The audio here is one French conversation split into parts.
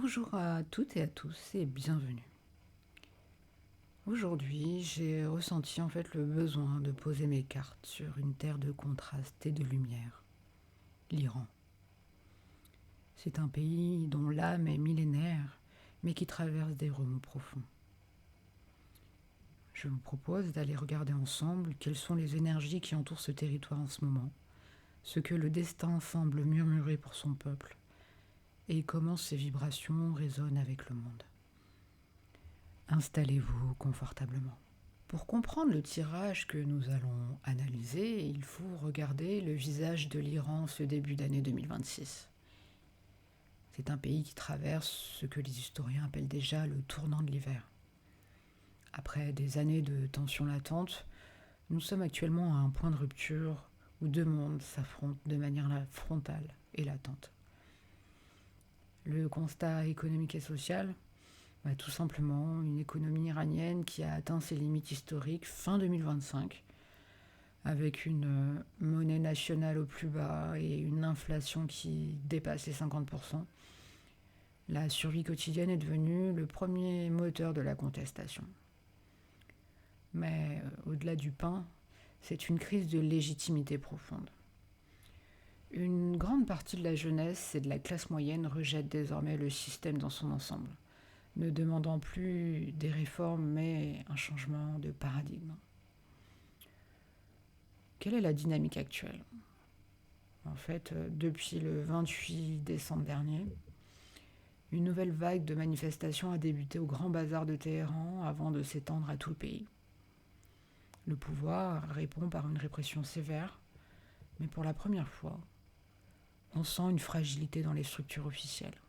Bonjour à toutes et à tous et bienvenue. Aujourd'hui, j'ai ressenti le besoin de poser mes cartes sur une terre de contraste et de lumière, l'Iran. C'est un pays dont l'âme est millénaire, mais qui traverse des remous profonds. Je vous propose d'aller regarder ensemble quelles sont les énergies qui entourent ce territoire en ce moment, ce que le destin semble murmurer pour son peuple, et comment ces vibrations résonnent avec le monde. Installez-vous confortablement. Pour comprendre le tirage que nous allons analyser, il faut regarder le visage de l'Iran ce début d'année 2026. C'est un pays qui traverse ce que les historiens appellent déjà le tournant de l'hiver. Après des années de tensions latentes, nous sommes actuellement à un point de rupture où deux mondes s'affrontent de manière frontale et latente. Le constat économique et social, tout simplement une économie iranienne qui a atteint ses limites historiques fin 2025, avec une monnaie nationale au plus bas et une inflation qui dépasse les 50%. La survie quotidienne est devenue le premier moteur de la contestation. Mais au-delà du pain, c'est une crise de légitimité profonde. Une grande partie de la jeunesse et de la classe moyenne rejette désormais le système dans son ensemble, ne demandant plus des réformes mais un changement de paradigme. Quelle est la dynamique actuelle ? En fait, depuis le 28 décembre dernier, une nouvelle vague de manifestations a débuté au Grand Bazar de Téhéran avant de s'étendre à tout le pays. Le pouvoir répond par une répression sévère, mais pour la première fois, on sent une fragilité dans les structures officielles.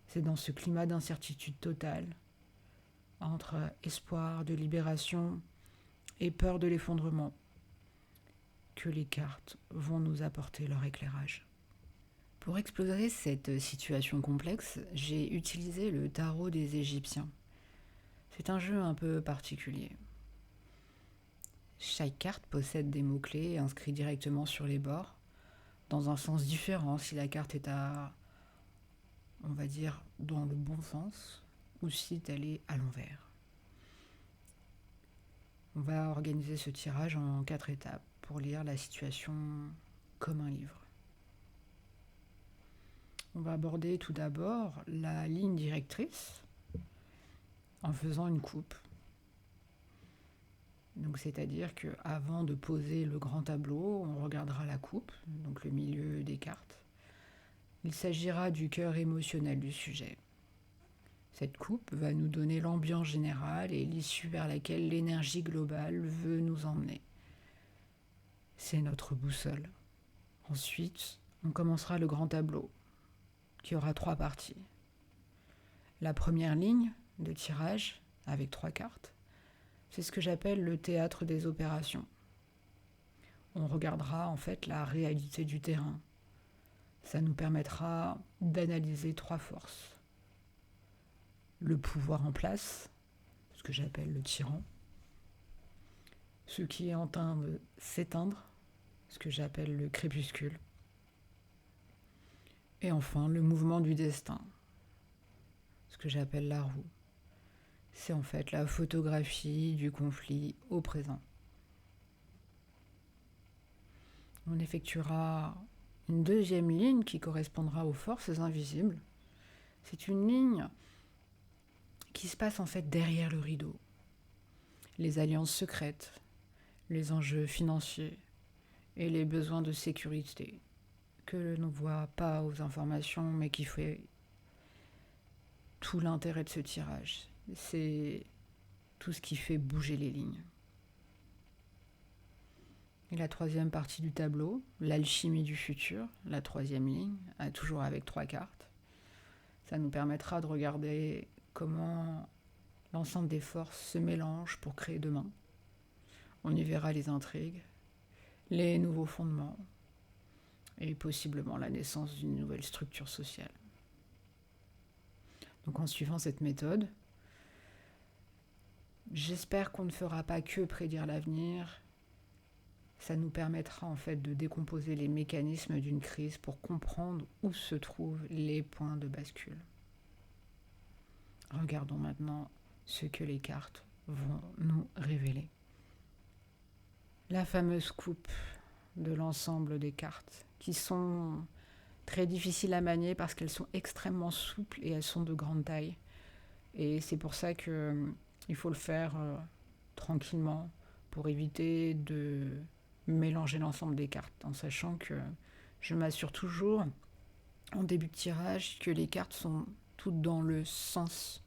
C'est dans ce climat d'incertitude totale, entre espoir de libération et peur de l'effondrement, que les cartes vont nous apporter leur éclairage. Pour explorer cette situation complexe, j'ai utilisé le tarot des Égyptiens. C'est un jeu un peu particulier. Chaque carte possède des mots-clés inscrits directement sur les bords, dans un sens différent si la carte est on va dire, dans le bon sens, ou si elle est à l'envers. On va organiser ce tirage en 4 étapes pour lire la situation comme un livre. On va aborder tout d'abord la ligne directrice en faisant une coupe. Donc, c'est-à-dire qu'avant de poser le grand tableau, on regardera la coupe, donc le milieu des cartes. Il s'agira du cœur émotionnel du sujet. Cette coupe va nous donner l'ambiance générale et l'issue vers laquelle l'énergie globale veut nous emmener. C'est notre boussole. Ensuite, on commencera le grand tableau, qui aura 3 parties. La première ligne de tirage, avec 3 cartes, c'est ce que j'appelle le théâtre des opérations. On regardera en fait la réalité du terrain. Ça nous permettra d'analyser 3 forces. Le pouvoir en place, ce que j'appelle le tyran. Ce qui est en train de s'éteindre, ce que j'appelle le crépuscule. Et enfin, le mouvement du destin, ce que j'appelle la roue. C'est en fait la photographie du conflit au présent. On effectuera une deuxième ligne qui correspondra aux forces invisibles. C'est une ligne qui se passe en fait derrière le rideau. Les alliances secrètes, les enjeux financiers et les besoins de sécurité que l'on ne voit pas aux informations mais qui fait tout l'intérêt de ce tirage. C'est tout ce qui fait bouger les lignes. Et la troisième partie du tableau, l'alchimie du futur, la troisième ligne, toujours avec 3 cartes. Ça nous permettra de regarder comment l'ensemble des forces se mélangent pour créer demain. On y verra les intrigues, les nouveaux fondements et possiblement la naissance d'une nouvelle structure sociale. Donc en suivant cette méthode, j'espère qu'on ne fera pas que prédire l'avenir, Ça nous permettra en fait de décomposer les mécanismes d'une crise pour comprendre où se trouvent les points de bascule. Regardons maintenant ce que les cartes vont nous révéler. La fameuse coupe de l'ensemble des cartes, qui sont très difficiles à manier parce qu'elles sont extrêmement souples et elles sont de grande taille. Et c'est pour ça qu'il faut le faire tranquillement pour éviter de mélanger l'ensemble des cartes, en sachant que je m'assure toujours en début de tirage que les cartes sont toutes dans le sens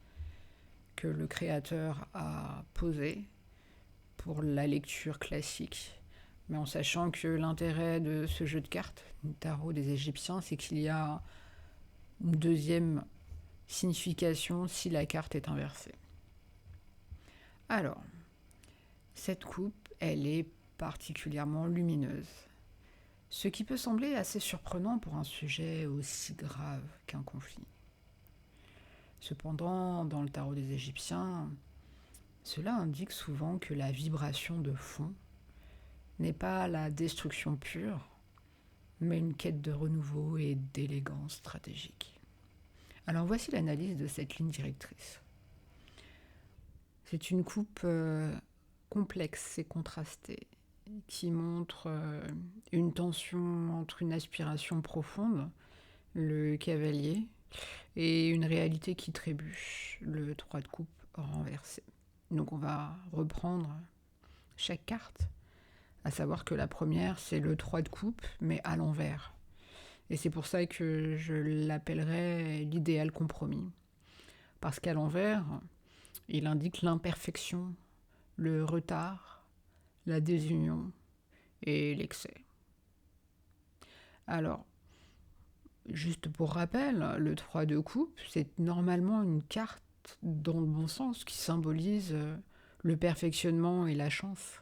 que le créateur a posé pour la lecture classique, mais en sachant que l'intérêt de ce jeu de cartes, le tarot des Égyptiens, c'est qu'il y a une deuxième signification si la carte est inversée. Alors, cette coupe, elle est particulièrement lumineuse, ce qui peut sembler assez surprenant pour un sujet aussi grave qu'un conflit. Cependant, dans le tarot des Égyptiens, cela indique souvent que la vibration de fond n'est pas la destruction pure, mais une quête de renouveau et d'élégance stratégique. Alors voici l'analyse de cette ligne directrice. C'est une coupe complexe et contrastée qui montre une tension entre une aspiration profonde, le cavalier, et une réalité qui trébuche, le 3 de coupe renversé. Donc on va reprendre chaque carte, à savoir que la première c'est le 3 de coupe, mais à l'envers. Et c'est pour ça que je l'appellerais l'idéal compromis. Parce qu'à l'envers, il indique l'imperfection, le retard, la désunion et l'excès. Alors, juste pour rappel, le 3 de coupe, c'est normalement une carte dans le bon sens qui symbolise le perfectionnement et la chance.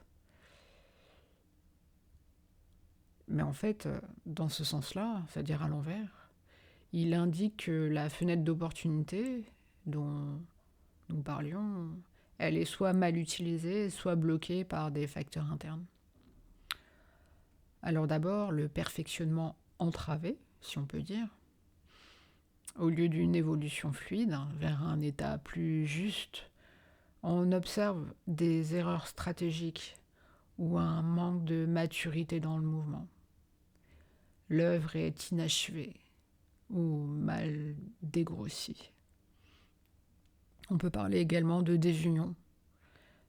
Mais en fait, dans ce sens-là, c'est-à-dire à l'envers, il indique que la fenêtre d'opportunité dont nous parlions, elle est soit mal utilisée, soit bloquée par des facteurs internes. Alors d'abord, le perfectionnement entravé, si on peut dire, au lieu d'une évolution fluide vers un état plus juste, on observe des erreurs stratégiques ou un manque de maturité dans le mouvement. L'œuvre est inachevée ou mal dégrossie. On peut parler également de désunion,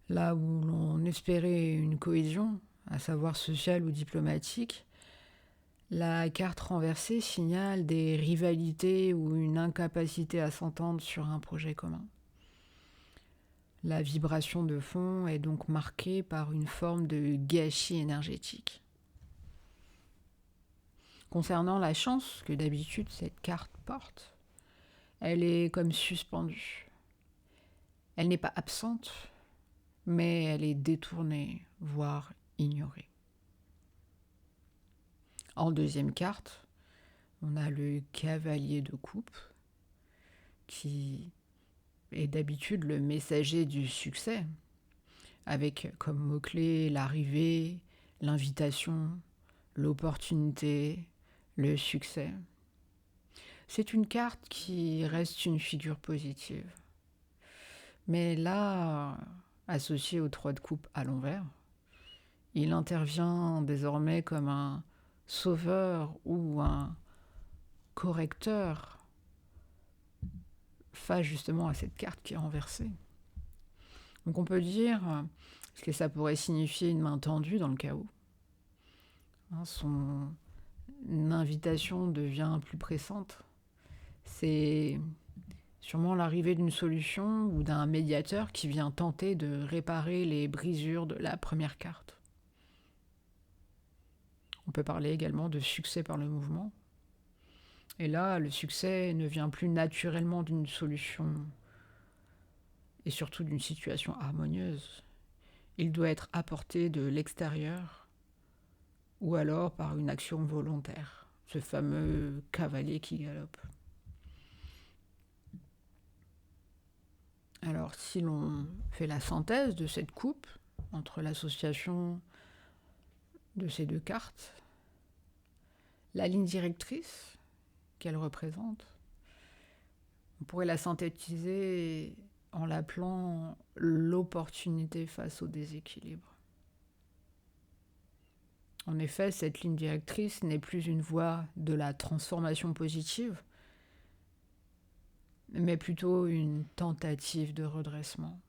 là où l'on espérait une cohésion, à savoir sociale ou diplomatique. La carte renversée signale des rivalités ou une incapacité à s'entendre sur un projet commun. La vibration de fond est donc marquée par une forme de gâchis énergétique. Concernant la chance que d'habitude cette carte porte, elle est comme suspendue. Elle n'est pas absente, mais elle est détournée, voire ignorée. En deuxième carte, on a le cavalier de coupe, qui est d'habitude le messager du succès, avec comme mots-clés l'arrivée, l'invitation, l'opportunité, le succès. C'est une carte qui reste une figure positive. Mais là, associé au 3 de coupe à l'envers, il intervient désormais comme un sauveur ou un correcteur face justement à cette carte qui est renversée. Donc on peut dire que ça pourrait signifier une main tendue dans le chaos. Son invitation devient plus pressante. C'est sûrement l'arrivée d'une solution ou d'un médiateur qui vient tenter de réparer les brisures de la première carte. On peut parler également de succès par le mouvement. Et là, le succès ne vient plus naturellement d'une solution et surtout d'une situation harmonieuse. Il doit être apporté de l'extérieur ou alors par une action volontaire, ce fameux cavalier qui galope. Alors, si l'on fait la synthèse de cette coupe entre l'association de ces deux cartes, la ligne directrice qu'elle représente, on pourrait la synthétiser en l'appelant l'opportunité face au déséquilibre. En effet, cette ligne directrice n'est plus une voie de la transformation positive, mais plutôt une tentative de redressement.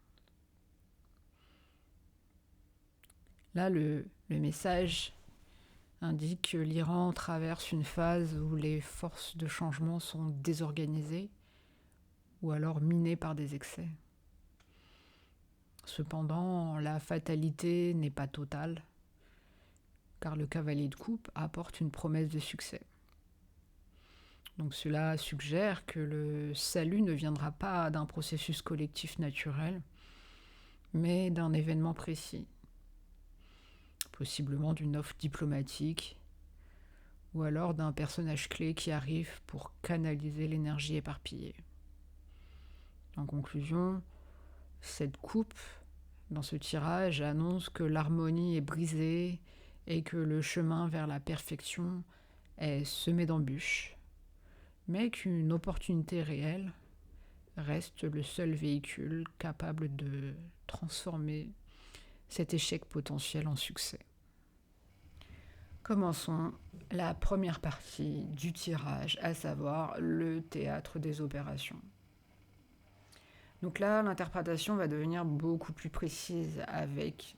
Là, le message indique que l'Iran traverse une phase où les forces de changement sont désorganisées ou alors minées par des excès. Cependant, la fatalité n'est pas totale, car le cavalier de coupe apporte une promesse de succès. Donc cela suggère que le salut ne viendra pas d'un processus collectif naturel, mais d'un événement précis, possiblement d'une offre diplomatique, ou alors d'un personnage clé qui arrive pour canaliser l'énergie éparpillée. En conclusion, cette coupe, dans ce tirage, annonce que l'harmonie est brisée et que le chemin vers la perfection est semé d'embûches, mais qu'une opportunité réelle reste le seul véhicule capable de transformer cet échec potentiel en succès. Commençons la première partie du tirage, à savoir le théâtre des opérations. Donc là, l'interprétation va devenir beaucoup plus précise avec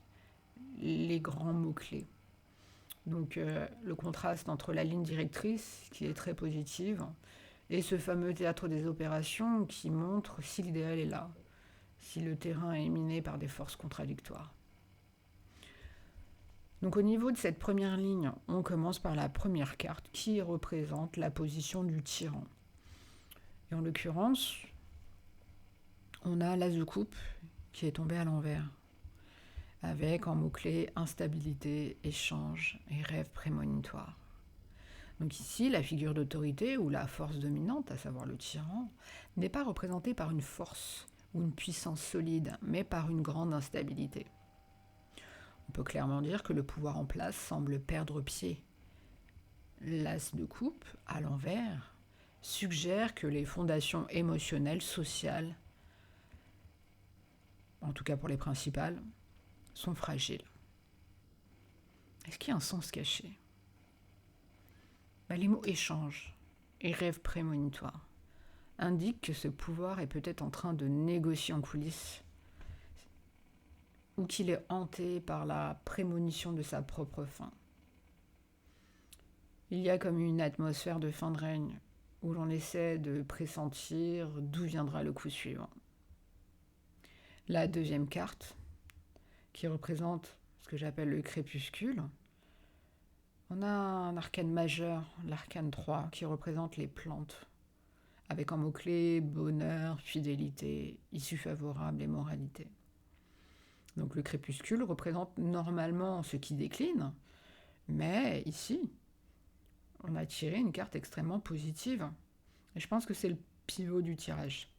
les grands mots-clés. Donc le contraste entre la ligne directrice, qui est très positive, et ce fameux théâtre des opérations qui montre si l'idéal est là, si le terrain est miné par des forces contradictoires. Donc au niveau de cette première ligne, on commence par la première carte qui représente la position du tyran. Et en l'occurrence, on a l'as de coupe qui est tombé à l'envers, avec en mots-clés instabilité, échange et rêve prémonitoire. Donc ici, la figure d'autorité ou la force dominante, à savoir le tyran, n'est pas représentée par une force ou une puissance solide, mais par une grande instabilité. On peut clairement dire que le pouvoir en place semble perdre pied. L'as de coupe, à l'envers, suggère que les fondations émotionnelles, sociales, en tout cas pour les principales, sont fragiles. Est-ce qu'il y a un sens caché ? Les mots échange et rêve prémonitoire indiquent que ce pouvoir est peut-être en train de négocier en coulisses ou qu'il est hanté par la prémonition de sa propre fin. Il y a comme une atmosphère de fin de règne où l'on essaie de pressentir d'où viendra le coup suivant. La deuxième carte, qui représente ce que j'appelle le crépuscule, on a un arcane majeur, l'arcane 3, qui représente les plantes, avec en mots-clés bonheur, fidélité, issue favorable et moralité. Donc le crépuscule représente normalement ce qui décline, mais ici, on a tiré une carte extrêmement positive. Et je pense que c'est le pivot du tirage.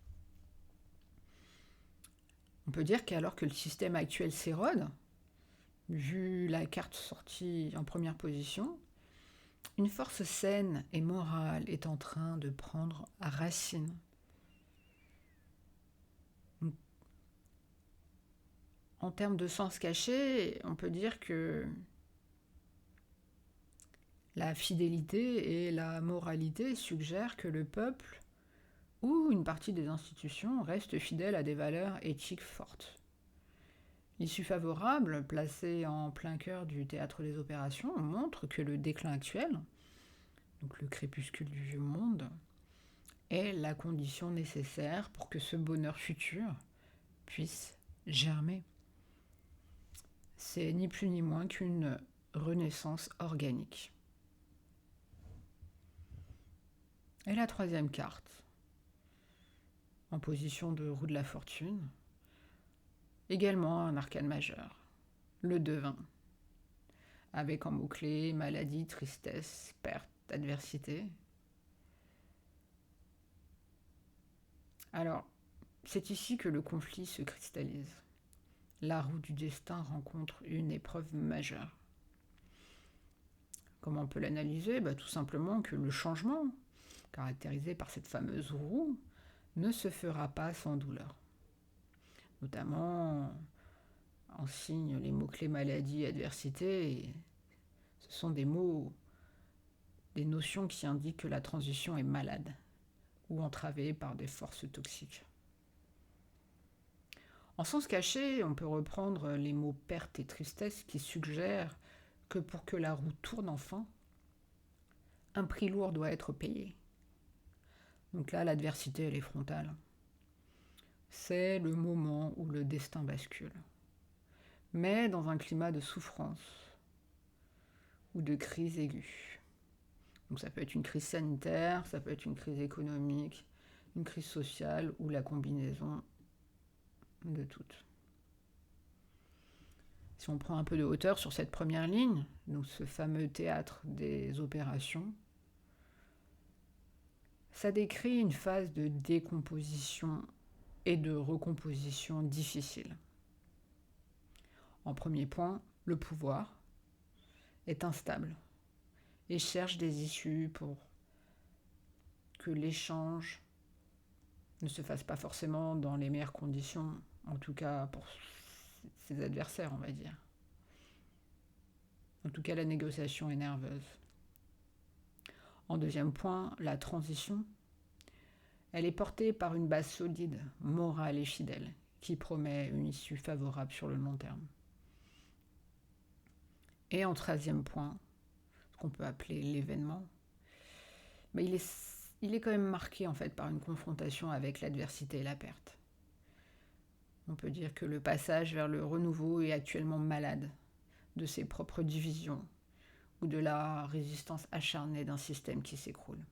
On peut dire qu'alors que le système actuel s'érode, vu la carte sortie en première position, une force saine et morale est en train de prendre racine. En termes de sens caché, on peut dire que la fidélité et la moralité suggèrent que le peuple ou une partie des institutions reste fidèle à des valeurs éthiques fortes. L'issue favorable, placée en plein cœur du théâtre des opérations, montre que le déclin actuel, donc le crépuscule du vieux monde, est la condition nécessaire pour que ce bonheur futur puisse germer. C'est ni plus ni moins qu'une renaissance organique. Et la troisième carte, en position de roue de la fortune, également un arcane majeur, le devin, avec en mots-clés maladie, tristesse, perte, adversité. Alors, c'est ici que le conflit se cristallise. La roue du destin rencontre une épreuve majeure. Comment on peut l'analyser? Tout simplement que le changement, caractérisé par cette fameuse roue, ne se fera pas sans douleur. Notamment, en signe les mots-clés maladie et adversité, et ce sont des mots, des notions qui indiquent que la transition est malade ou entravée par des forces toxiques. En sens caché, on peut reprendre les mots perte et tristesse qui suggèrent que pour que la roue tourne enfin, un prix lourd doit être payé. Donc là, l'adversité, elle est frontale. C'est le moment où le destin bascule. Mais dans un climat de souffrance ou de crise aiguë. Donc ça peut être une crise sanitaire, ça peut être une crise économique, une crise sociale ou la combinaison de toutes. Si on prend un peu de hauteur sur cette première ligne, donc ce fameux théâtre des opérations, ça décrit une phase de décomposition et de recomposition difficile. En premier point, le pouvoir est instable et cherche des issues pour que l'échange ne se fasse pas forcément dans les meilleures conditions, en tout cas pour ses adversaires, on va dire. En tout cas, la négociation est nerveuse. En deuxième point, la transition. Elle est portée par une base solide, morale et fidèle, qui promet une issue favorable sur le long terme. Et en troisième point, ce qu'on peut appeler l'événement, il est quand même marqué en fait par une confrontation avec l'adversité et la perte. On peut dire que le passage vers le renouveau est actuellement malade de ses propres divisions ou de la résistance acharnée d'un système qui s'écroule.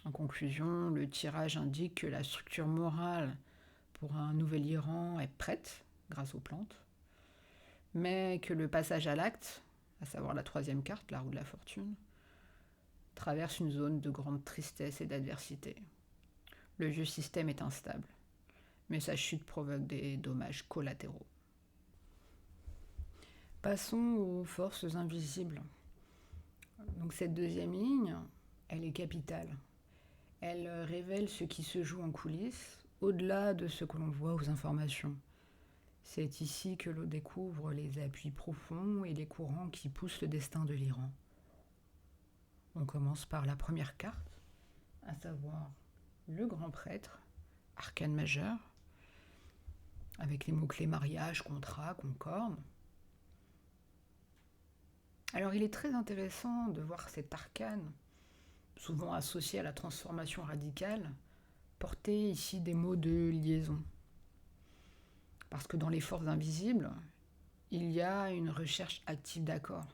En conclusion, le tirage indique que la structure morale pour un nouvel Iran est prête grâce aux plantes, mais que le passage à l'acte, à savoir la troisième carte, la roue de la fortune, traverse une zone de grande tristesse et d'adversité. Le vieux système est instable, mais sa chute provoque des dommages collatéraux. Passons aux forces invisibles. Donc cette deuxième ligne, elle est capitale. Elle révèle ce qui se joue en coulisses, au-delà de ce que l'on voit aux informations. C'est ici que l'on découvre les appuis profonds et les courants qui poussent le destin de l'Iran. On commence par la première carte, à savoir le grand prêtre, arcane majeur, avec les mots-clés mariage, contrat, concorde. Alors il est très intéressant de voir cet arcane, souvent associé à la transformation radicale, porter ici des mots de liaison. Parce que dans les forces invisibles, il y a une recherche active d'accord.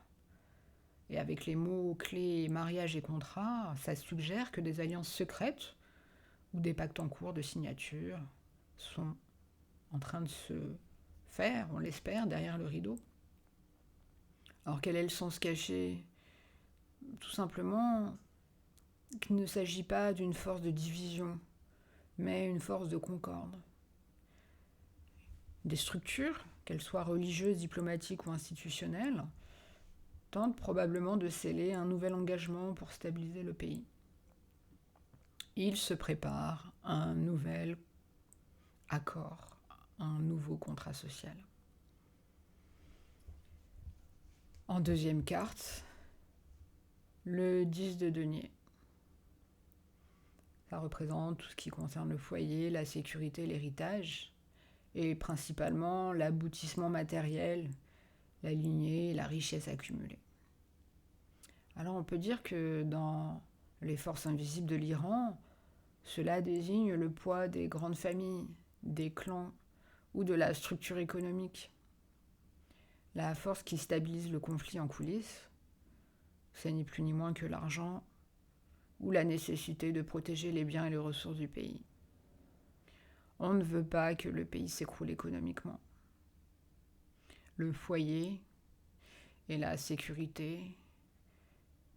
Et avec les mots-clés mariage et contrat, ça suggère que des alliances secrètes ou des pactes en cours de signature sont en train de se faire, on l'espère, derrière le rideau. Alors quel est le sens caché? Tout simplement qu'il ne s'agit pas d'une force de division, mais une force de concorde. Des structures, qu'elles soient religieuses, diplomatiques ou institutionnelles, tentent probablement de sceller un nouvel engagement pour stabiliser le pays. Il se prépare un nouvel accord, un nouveau contrat social. En deuxième carte, le 10 de denier. Ça représente tout ce qui concerne le foyer, la sécurité, l'héritage, et principalement l'aboutissement matériel, la lignée, la richesse accumulée. Alors on peut dire que dans les forces invisibles de l'Iran, cela désigne le poids des grandes familles, des clans ou de la structure économique. La force qui stabilise le conflit en coulisses, c'est ni plus ni moins que l'argent ou la nécessité de protéger les biens et les ressources du pays. On ne veut pas que le pays s'écroule économiquement. Le foyer et la sécurité,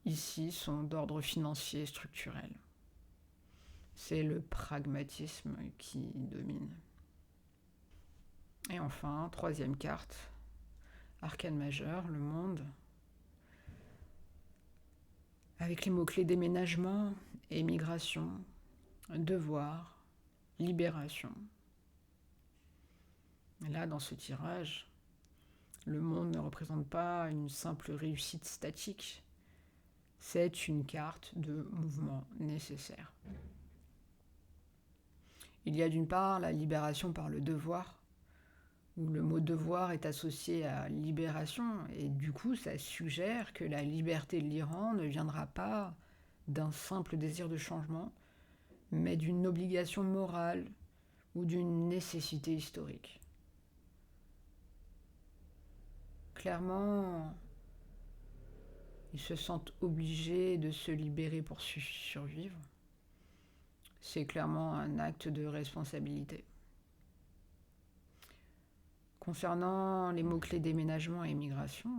ici, sont d'ordre financier et structurel. C'est le pragmatisme qui domine. Et enfin, troisième carte, arcane majeur, le monde, avec les mots-clés déménagement, émigration, devoir, libération. Et là, dans ce tirage, le monde ne représente pas une simple réussite statique, c'est une carte de mouvement nécessaire. Il y a d'une part la libération par le devoir, où le mot devoir est associé à libération, et du coup ça suggère que la liberté de l'Iran ne viendra pas d'un simple désir de changement, mais d'une obligation morale ou d'une nécessité historique. Clairement, ils se sentent obligés de se libérer pour survivre. C'est clairement un acte de responsabilité. Concernant les mots-clés déménagement et immigration,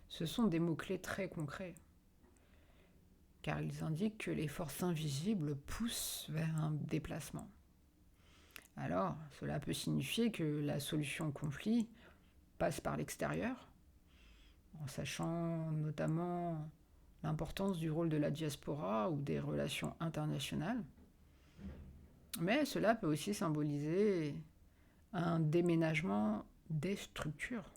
ce sont des mots-clés très concrets, car ils indiquent que les forces invisibles poussent vers un déplacement. Alors, cela peut signifier que la solution au conflit passe par l'extérieur, en sachant notamment l'importance du rôle de la diaspora ou des relations internationales. Mais cela peut aussi symboliser un déménagement des structures,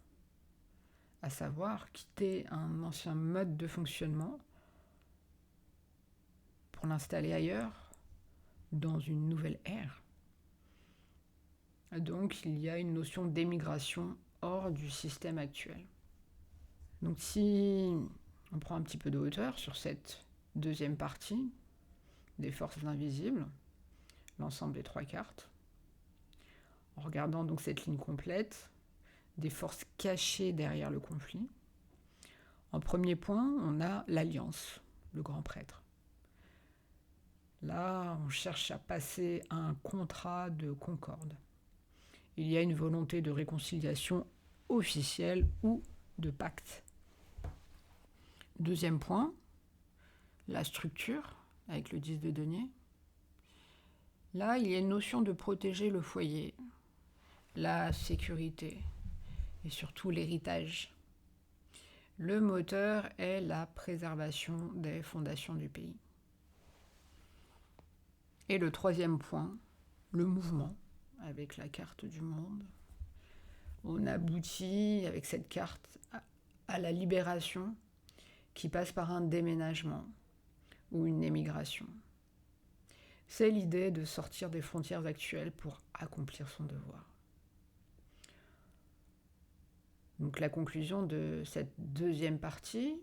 à savoir quitter un ancien mode de fonctionnement pour l'installer ailleurs, dans une nouvelle ère. Donc il y a une notion d'émigration hors du système actuel. Donc si on prend un petit peu de hauteur sur cette deuxième partie des forces invisibles, l'ensemble des 3 cartes, en regardant donc cette ligne complète des forces cachées derrière le conflit, en premier point, on a l'Alliance, le grand prêtre. Là, on cherche à passer à un contrat de concorde. Il y a une volonté de réconciliation officielle ou de pacte. Deuxième point, la structure, avec le 10 de denier. Là, il y a une notion de protéger le foyer, la sécurité et surtout l'héritage. Le moteur est la préservation des fondations du pays. Et le troisième point, le mouvement, avec la carte du monde. On aboutit avec cette carte à la libération qui passe par un déménagement ou une émigration. C'est l'idée de sortir des frontières actuelles pour accomplir son devoir. Donc la conclusion de cette deuxième partie,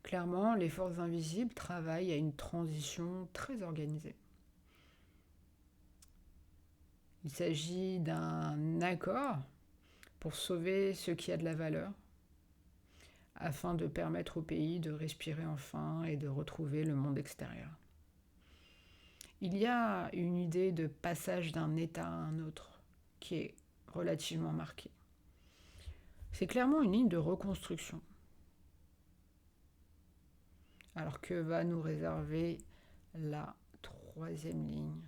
clairement, les forces invisibles travaillent à une transition très organisée. Il s'agit d'un accord pour sauver ce qui a de la valeur, afin de permettre au pays de respirer enfin et de retrouver le monde extérieur. Il y a une idée de passage d'un état à un autre qui est relativement marquée. C'est clairement une ligne de reconstruction. Alors que va nous réserver la troisième ligne,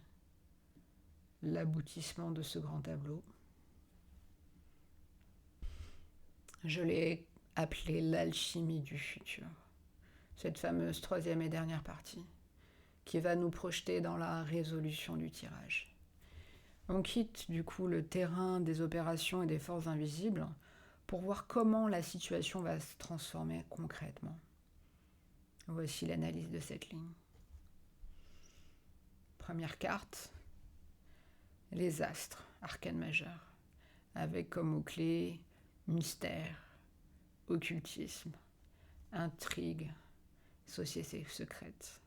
l'aboutissement de ce grand tableau? Je l'ai appelé l'alchimie du futur. Cette fameuse troisième et dernière partie qui va nous projeter dans la résolution du tirage. On quitte du coup le terrain des opérations et des forces invisibles pour voir comment la situation va se transformer concrètement. Voici l'analyse de cette ligne. Première carte, les astres, arcane majeur, avec comme mot-clé mystère, occultisme, intrigue, société secrète.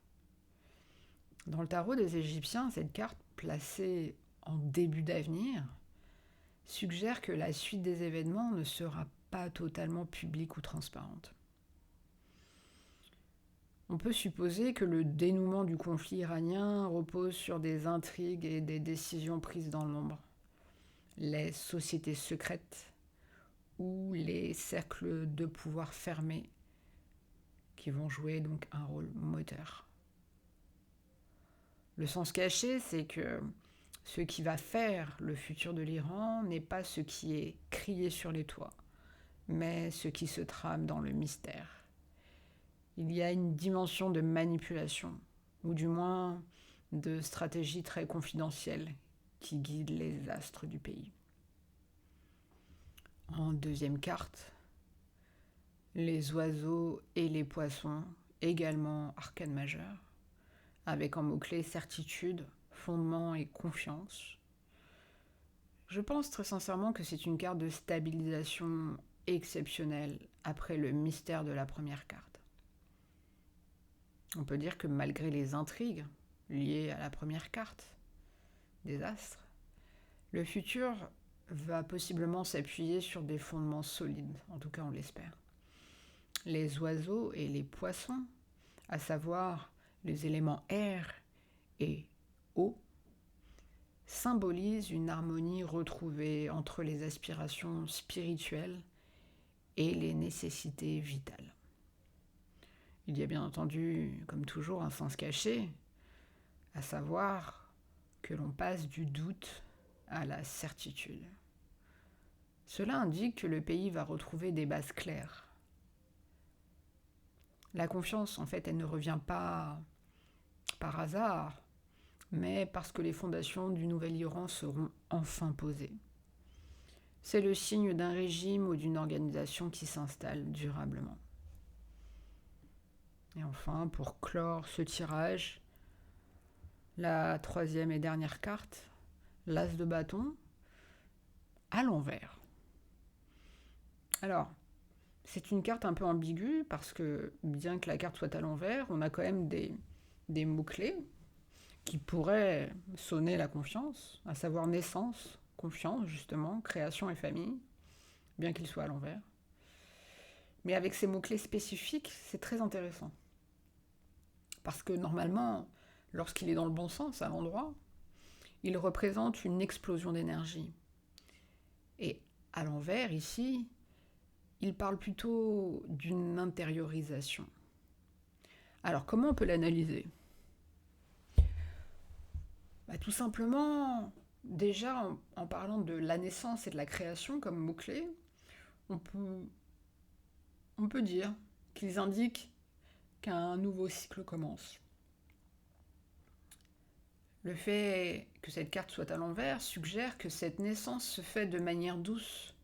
Dans le tarot des Égyptiens, cette carte, placée en début d'avenir, suggère que la suite des événements ne sera pas totalement publique ou transparente. On peut supposer que le dénouement du conflit iranien repose sur des intrigues et des décisions prises dans l'ombre. Les sociétés secrètes ou les cercles de pouvoir fermés qui vont jouer donc un rôle moteur. Le sens caché, c'est que ce qui va faire le futur de l'Iran n'est pas ce qui est crié sur les toits, mais ce qui se trame dans le mystère. Il y a une dimension de manipulation, ou du moins de stratégie très confidentielle qui guide les astres du pays. En deuxième carte, les oiseaux et les poissons, également arcane majeur, avec en mot-clé certitude, fondement et confiance. Je pense très sincèrement que c'est une carte de stabilisation exceptionnelle après le mystère de la première carte. On peut dire que malgré les intrigues liées à la première carte des astres, le futur va possiblement s'appuyer sur des fondements solides, en tout cas on l'espère. Les oiseaux et les poissons, à savoir les éléments air et eau, symbolisent une harmonie retrouvée entre les aspirations spirituelles et les nécessités vitales. Il y a bien entendu, comme toujours, un sens caché, à savoir que l'on passe du doute à la certitude. Cela indique que le pays va retrouver des bases claires. La confiance, en fait, elle ne revient pas par hasard, mais parce que les fondations du nouvel Iran seront enfin posées. C'est le signe d'un régime ou d'une organisation qui s'installe durablement. Et enfin, pour clore ce tirage, la troisième et dernière carte, l'as de bâton, à l'envers. Alors, c'est une carte un peu ambiguë parce que, bien que la carte soit à l'envers, on a quand même des mots-clés qui pourraient sonner la confiance, à savoir naissance, confiance justement, création et famille, bien qu'il soit à l'envers. Mais avec ces mots-clés spécifiques, c'est très intéressant. Parce que normalement, lorsqu'il est dans le bon sens, à l'endroit, il représente une explosion d'énergie. Et à l'envers, ici, il parle plutôt d'une intériorisation. Alors, comment on peut l'analyser ? Tout simplement, déjà, en parlant de la naissance et de la création comme mots-clés, on peut dire qu'ils indiquent qu'un nouveau cycle commence. Le fait que cette carte soit à l'envers suggère que cette naissance se fait de manière douce,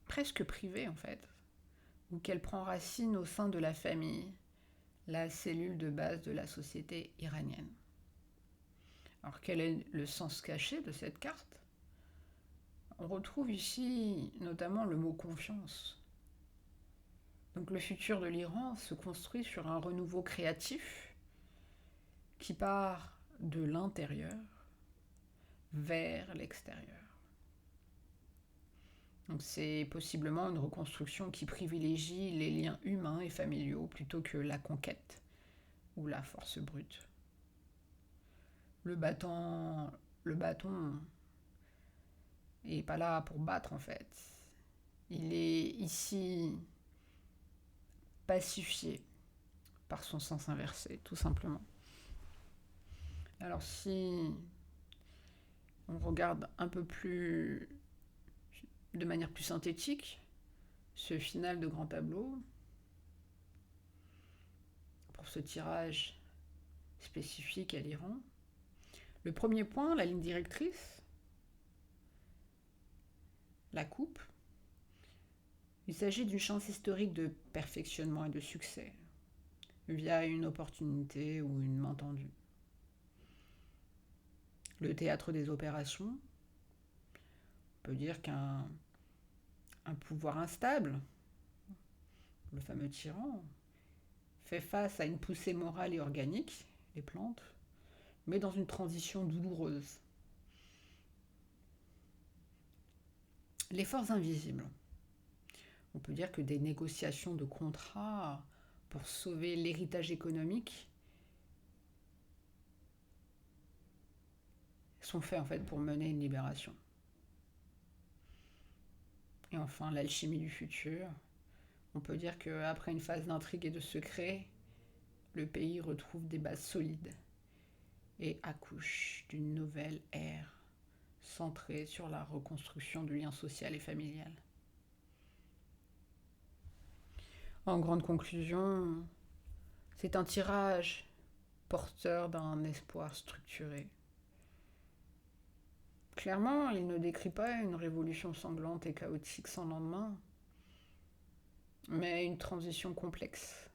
presque privée en fait, ou qu'elle prend racine au sein de la famille, la cellule de base de la société iranienne. Alors quel est le sens caché de cette carte ? On retrouve ici notamment le mot confiance. Donc le futur de l'Iran se construit sur un renouveau créatif qui part de l'intérieur vers l'extérieur. Donc c'est possiblement une reconstruction qui privilégie les liens humains et familiaux plutôt que la conquête ou la force brute. Le bâton est pas là pour battre en fait. Il est ici pacifié par son sens inversé, tout simplement. Alors si on regarde un peu plus de manière plus synthétique ce final de grand tableau, pour ce tirage spécifique à l'Iran, le premier point, la ligne directrice, la coupe, il s'agit d'une chance historique de perfectionnement et de succès, via une opportunité ou une main tendue. Le théâtre des opérations, on peut dire qu'un pouvoir instable, le fameux tyran, fait face à une poussée morale et organique, les plantes, mais dans une transition douloureuse. Les forces invisibles. On peut dire que des négociations de contrats pour sauver l'héritage économique sont faits en fait pour mener une libération. Et enfin, l'alchimie du futur. On peut dire qu'après une phase d'intrigue et de secret, le pays retrouve des bases solides et accouche d'une nouvelle ère centrée sur la reconstruction du lien social et familial. En grande conclusion, c'est un tirage porteur d'un espoir structuré. Clairement, il ne décrit pas une révolution sanglante et chaotique sans lendemain, mais une transition complexe,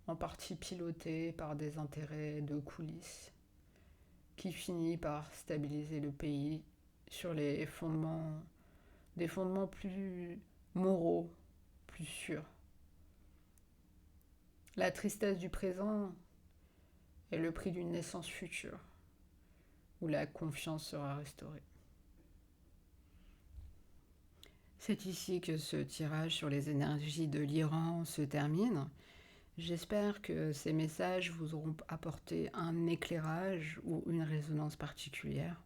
en partie pilotée par des intérêts de coulisses, qui finit par stabiliser le pays sur des fondements plus moraux, plus sûrs. La tristesse du présent est le prix d'une naissance future, où la confiance sera restaurée. C'est ici que ce tirage sur les énergies de l'Iran se termine. J'espère que ces messages vous auront apporté un éclairage ou une résonance particulière.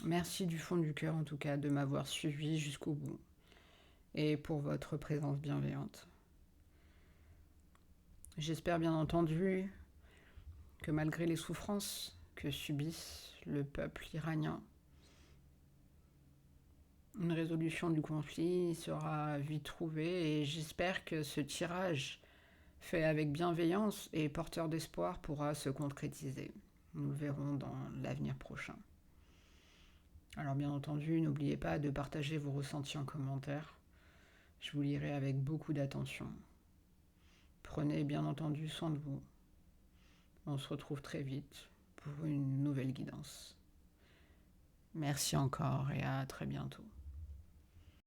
Merci du fond du cœur en tout cas de m'avoir suivi jusqu'au bout et pour votre présence bienveillante. J'espère bien entendu que malgré les souffrances que subissent le peuple iranien, une résolution du conflit sera vite trouvée et j'espère que ce tirage fait avec bienveillance et porteur d'espoir pourra se concrétiser. Nous le verrons dans l'avenir prochain. Alors bien entendu, n'oubliez pas de partager vos ressentis en commentaire. Je vous lirai avec beaucoup d'attention. Prenez bien entendu soin de vous. On se retrouve très vite pour une nouvelle guidance. Merci encore et à très bientôt.